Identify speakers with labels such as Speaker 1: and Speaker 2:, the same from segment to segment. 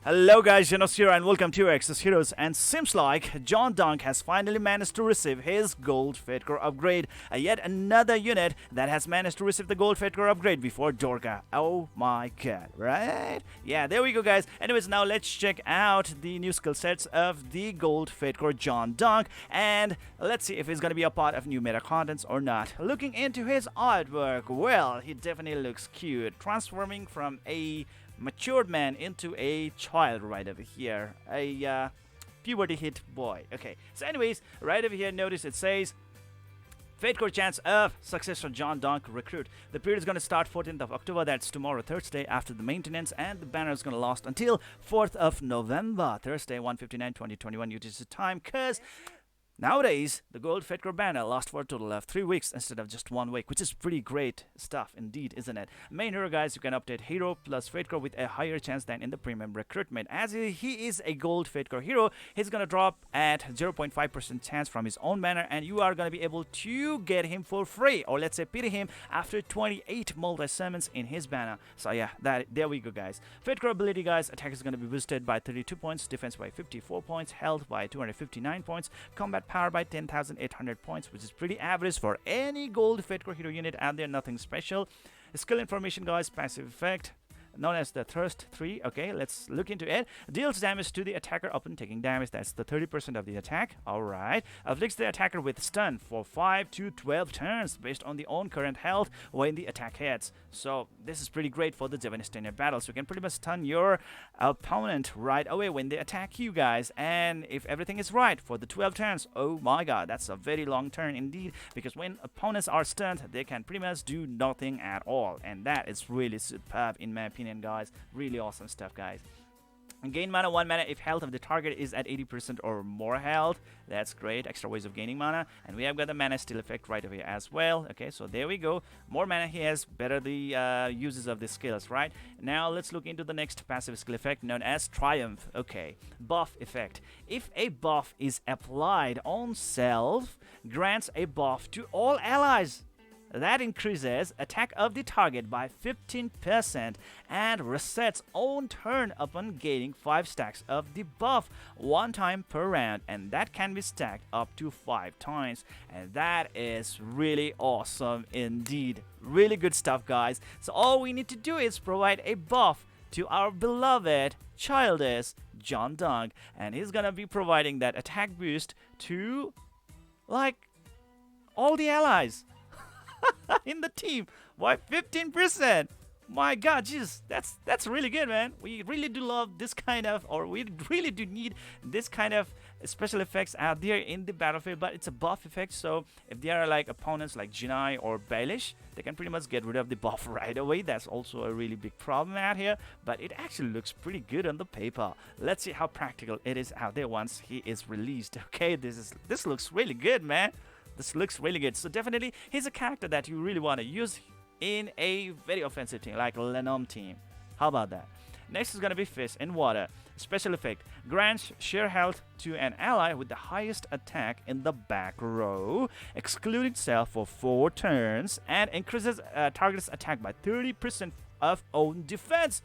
Speaker 1: Hello guys, Zennosh here and welcome to Exos Heroes. And seems like Jon Donk has finally managed to receive his Gold Fate Core upgrade. Yet another unit that has managed to receive the Gold Fate Core upgrade before Dorka. Oh my god, right? Yeah, there we go guys. Anyways, now let's check out the new skill sets of the Gold Fate Core Jon Donk. And let's see if he's gonna be a part of new meta contents or not. Looking into his artwork, well, he definitely looks cute. Transforming from a matured man into a child right over here, a puberty hit boy. Okay, so anyways, right over here, notice it says Fate Core chance of Successor Jon Donk recruit. The period is going to start 14th of October, that's tomorrow, Thursday, after the maintenance, and the banner is going to last until 4th of November, Thursday, 1:59, 2021 UTC time, because nowadays, the Gold Fate Core banner lasts for a total of 3 weeks instead of just 1 week, which is pretty great stuff indeed, isn't it? Main hero guys, you can update hero plus Fate Core with a higher chance than in the premium recruitment. As he is a Gold Fate Core hero, he's gonna drop at 0.5% chance from his own banner, and you are gonna be able to get him for free, or let's say pity him after 28 multi-summons in his banner. So yeah, there we go guys. Fate Core ability guys, attack is gonna be boosted by 32 points, defense by 54 points, health by 259 points, combat power by 10,800 points, which is pretty average for any Gold Fate Core hero unit out there, nothing special. Skill information guys, passive effect known as the Thirst 3. Okay, let's look into it. Deals damage to the attacker upon taking damage. That's the 30% of the attack. Alright. Afflicts the attacker with stun for 5 to 12 turns based on the own current health when the attack hits. So this is pretty great for the devastating battles. You can pretty much stun your opponent right away when they attack you guys. And if everything is right for the 12 turns, oh my god, that's a very long turn indeed. Because when opponents are stunned, they can pretty much do nothing at all. And that is really superb in my opinion guys. Really awesome stuff guys. And gain mana 1 mana if health of the target is at 80% or more health. That's great, extra ways of gaining mana. And we have got the mana steal effect right over here as well. Okay, so there we go. More mana he has, better the uses of the skills, right? Now let's look into the next passive skill effect known as Triumph. Okay, buff effect. If a buff is applied on self, grants a buff to all allies. That increases attack of the target by 15% and resets own turn upon gaining 5 stacks of the buff 1 time per round, and that can be stacked up to 5 times, and that is really awesome indeed. Really good stuff guys. So all we need to do is provide a buff to our beloved childish Jon Donk, and he's gonna be providing that attack boost to like all the allies in the team. Why 15%? My god, jeez, that's really good, man. We really do love this kind of, or we really do need this kind of special effects out there in the battlefield. But it's a buff effect, so if there are like opponents like Jinai or Baelish, they can pretty much get rid of the buff right away. That's also a really big problem out here, but it actually looks pretty good on the paper. Let's see how practical it is out there once he is released. Okay, this looks really good, man. This looks really good. So definitely, he's a character that you really want to use in a very offensive team, like Lenom team. How about that? Next is going to be Fist in Water. Special effect. Grants sheer health to an ally with the highest attack in the back row, excluding self for 4 turns, and increases target's attack by 30% of own defense.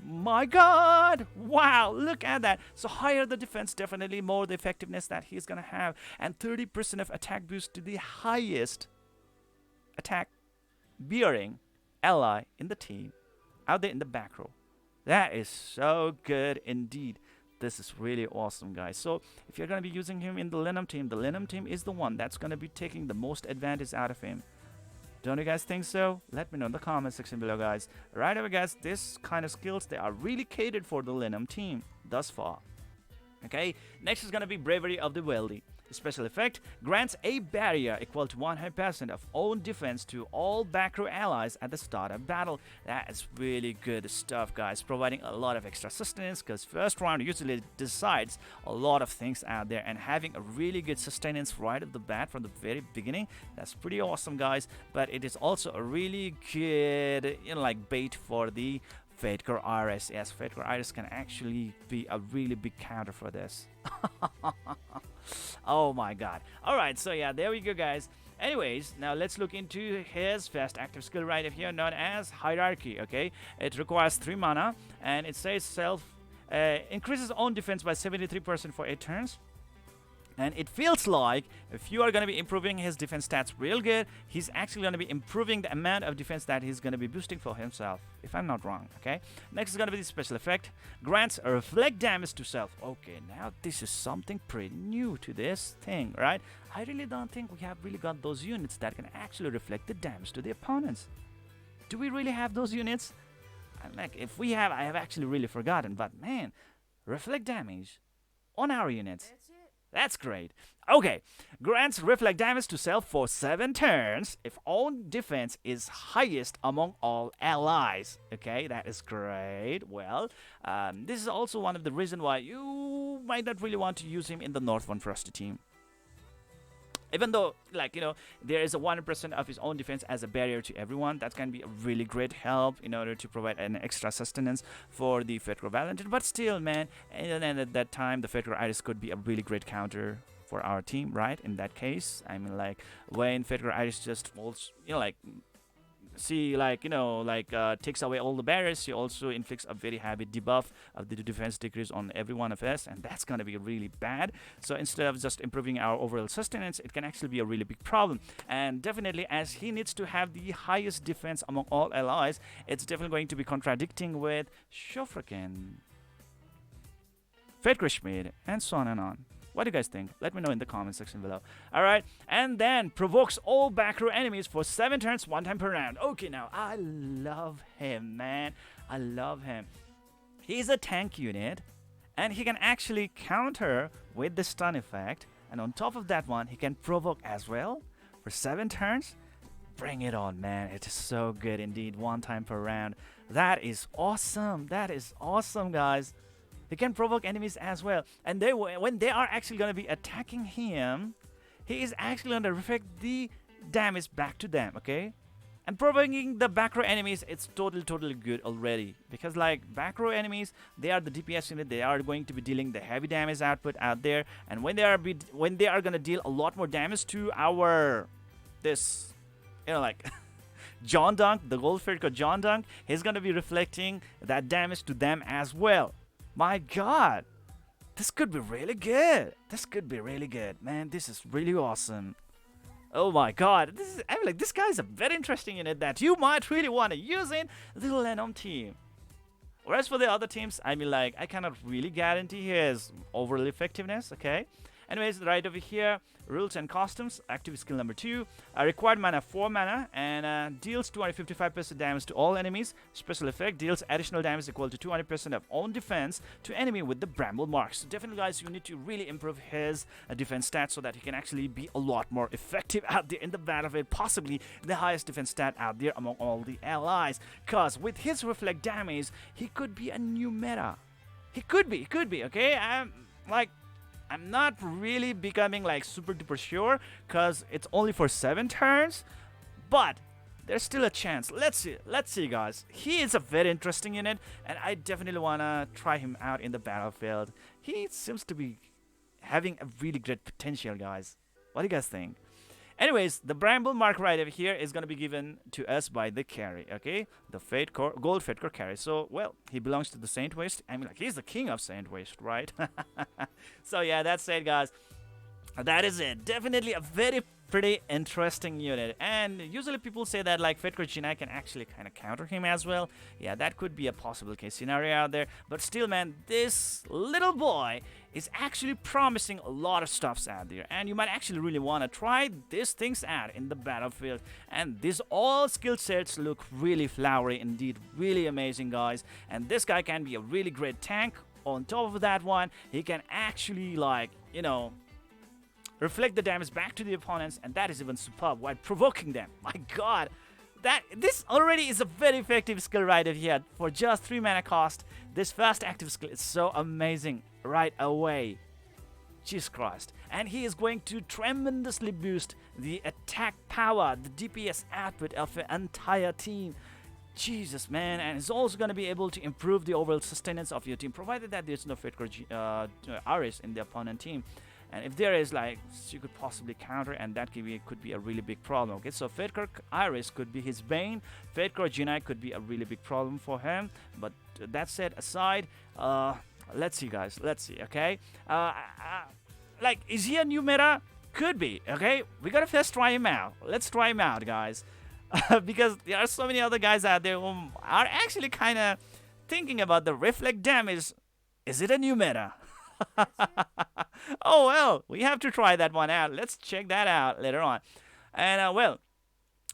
Speaker 1: My god, wow, look at that. So higher the defense, definitely more the effectiveness that he's gonna have, and 30% of attack boost to the highest attack bearing ally in the team out there in the back row. That is so good indeed. This is really awesome guys. So if you're gonna be using him in the Lenom team is the one that's gonna be taking the most advantage out of him. Don't you guys think so? Let me know in the comment section below guys. Right over guys, this kind of skills, they are really catered for the Lenom team thus far. Okay, next is gonna be Bravery of the Wealthy. Special effect grants a barrier equal to 100% of own defense to all back row allies at the start of battle. That is really good stuff guys, providing a lot of extra sustenance, because first round usually decides a lot of things out there, and having a really good sustenance right off the bat from the very beginning, that's pretty awesome guys. But it is also a really good, like bait for the Fate Core Iris. Yes, Fate Core Iris can actually be a really big counter for this. Oh my god. Alright, so yeah, there we go guys. Anyways, now let's look into his fast active skill right here known as Hierarchy. Okay, it requires 3 mana, and it says self Increases own defense by 73% for 8 turns. And it feels like if you are going to be improving his defense stats real good, he's actually going to be improving the amount of defense that he's going to be boosting for himself, if I'm not wrong, okay? Next is going to be the special effect. Grants a reflect damage to self. Okay, now this is something pretty new to this thing, right? I really don't think we have really got those units that can actually reflect the damage to the opponents. Do we really have those units? Like, if we have, I have actually really forgotten. But man, reflect damage on our units. That's great. Okay, grants reflect damage to self for 7 turns if own defense is highest among all allies. Okay, that is great. Well, this is also one of the reasons why you might not really want to use him in the North One Frosty team. Even though, like, you know, there is a 100% of his own defense as a barrier to everyone, that can be a really great help in order to provide an extra sustenance for the Fedcore Valentine. But still, man, and at that time, the Fedcore Iris could be a really great counter for our team, right? In that case, I mean, like, when Fedcore Iris just, also, you know, like, takes away all the barriers, he also inflicts a very heavy debuff of the defense decrease on every one of us, and that's gonna be really bad. So instead of just improving our overall sustenance, it can actually be a really big problem. And definitely, as he needs to have the highest defense among all allies, it's definitely going to be contradicting with Shofrakin, Fedcore Schmid, and so on and on. What do you guys think? Let me know in the comment section below. Alright, and then provokes all back row enemies for 7 turns, 1 time per round. Okay, now, I love him, man. I love him. He's a tank unit, and he can actually counter with the stun effect. And on top of that one, he can provoke as well for 7 turns. Bring it on, man. It is so good indeed. 1 time per round. That is awesome. That is awesome, guys. He can provoke enemies as well, and when they are actually going to be attacking him, he is actually going to reflect the damage back to them, okay? And provoking the back row enemies, it's totally good already, because like back row enemies, they are the DPS unit. They are going to be dealing the heavy damage output out there, and when they are going to deal a lot more damage to our Jon Donk, the gold Fedcore Jon Donk, he's going to be reflecting that damage to them as well. My god, this could be really good. This could be really good, man. This is really awesome. Oh my god, this guy is a very interesting unit that you might really want to use in the Lenom team. Whereas for the other teams, I mean, like, I cannot really guarantee his overall effectiveness, okay? Anyways, right over here, rules and costumes, active skill number 2, required mana 4 mana, and deals 255% damage to all enemies. Special effect deals additional damage equal to 200% of own defense to enemy with the bramble marks. So definitely, guys, you need to really improve his defense stats so that he can actually be a lot more effective out there in the battlefield, possibly the highest defense stat out there among all the allies. Cause with his reflect damage, he could be a new meta. He could be, okay? I'm not really becoming like super duper sure, because it's only for 7 turns, but there's still a chance. Let's see, guys. He is a very interesting unit, and I definitely wanna try him out in the battlefield. He seems to be having a really great potential, guys. What do you guys think? Anyways, the bramble mark right over here is gonna be given to us by the carry, okay? The gold Fedcore carry. So, well, he belongs to the Saint Waste. I mean, like, he's the king of Saint Waste, right? So yeah, that's it, guys. That is it. Definitely a very pretty interesting unit, and usually people say that like Fedcore Jinai can actually kind of counter him as well. Yeah, that could be a possible case scenario out there, but still, man, this little boy is actually promising a lot of stuffs out there, and you might actually really want to try these things out in the battlefield. And these all skill sets look really flowery indeed, really amazing, guys. And this guy can be a really great tank. On top of that one, he can actually, like, you know, reflect the damage back to the opponents, and that is even superb while provoking them. My god, this already is a very effective skill right over here. For just 3 mana cost, this first active skill is so amazing right away. Jesus Christ. And he is going to tremendously boost the attack power, the DPS output of an entire team. Jesus, man. And it's also going to be able to improve the overall sustenance of your team, provided that there's no Fedcore Aris in the opponent team. And if there is, like, you could possibly counter, and that could be a really big problem. Okay, so Fedcore Iris could be his bane. Fedcore Jinai could be a really big problem for him. But that said aside, Let's see, guys. Let's see. Okay. Like, is he a new meta? Could be. Okay. We gotta first try him out. Let's try him out, guys. Because there are so many other guys out there who are actually kind of thinking about the reflect damage. Is it a new meta? Oh well, we have to try that one out. Let's check that out later on. And well,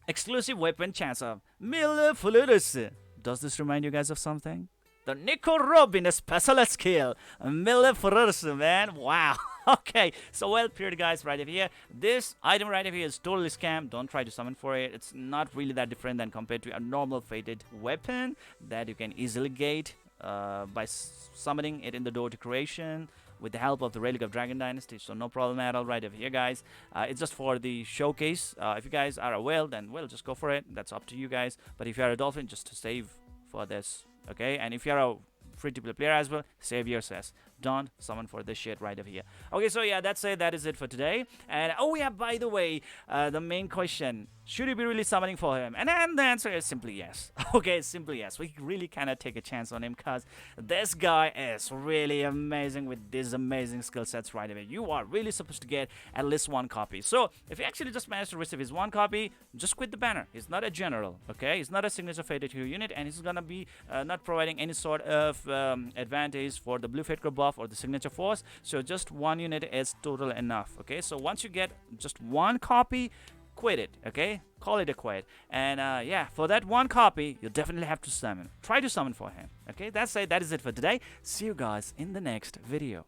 Speaker 1: exclusive weapon chance of Mille Flores. Does this remind you guys of something? The Nico Robin special skill, Mille Flores, man. Wow. Okay, so well, period, guys, right over here. This item right over here is totally scam. Don't try to summon for it. It's not really that different than compared to a normal fated weapon that you can easily get by summoning it in the door to creation with the help of the Relic of Dragon Dynasty. So no problem at all right over here, guys. It's just for the showcase. If you guys are a whale, then well, just go for it. That's up to you guys. But if you are a dolphin, just to save for this, okay? And if you're a free-to-play player as well, save your cess. Don't summon for this shit right over here. Okay, so yeah, that's it. That is it for today. And oh yeah, by the way, the main question: should you be really summoning for him? And then the answer is simply yes. Okay, simply yes. We really cannot take a chance on him because this guy is really amazing with these amazing skill sets right away. You are really supposed to get at least one copy. So if you actually just manage to receive his one copy, just quit the banner. He's not a general, okay? He's not a signature fated hero unit, and he's gonna be not providing any sort of advantage for the blue Fate buff or the signature force. So just one unit is total enough, okay? So once you get just one copy, quit it, okay? Call it a quit. And yeah, for that one copy, you definitely have to summon. Try to summon for him, okay? That's it. That is it for today. See you guys in the next video.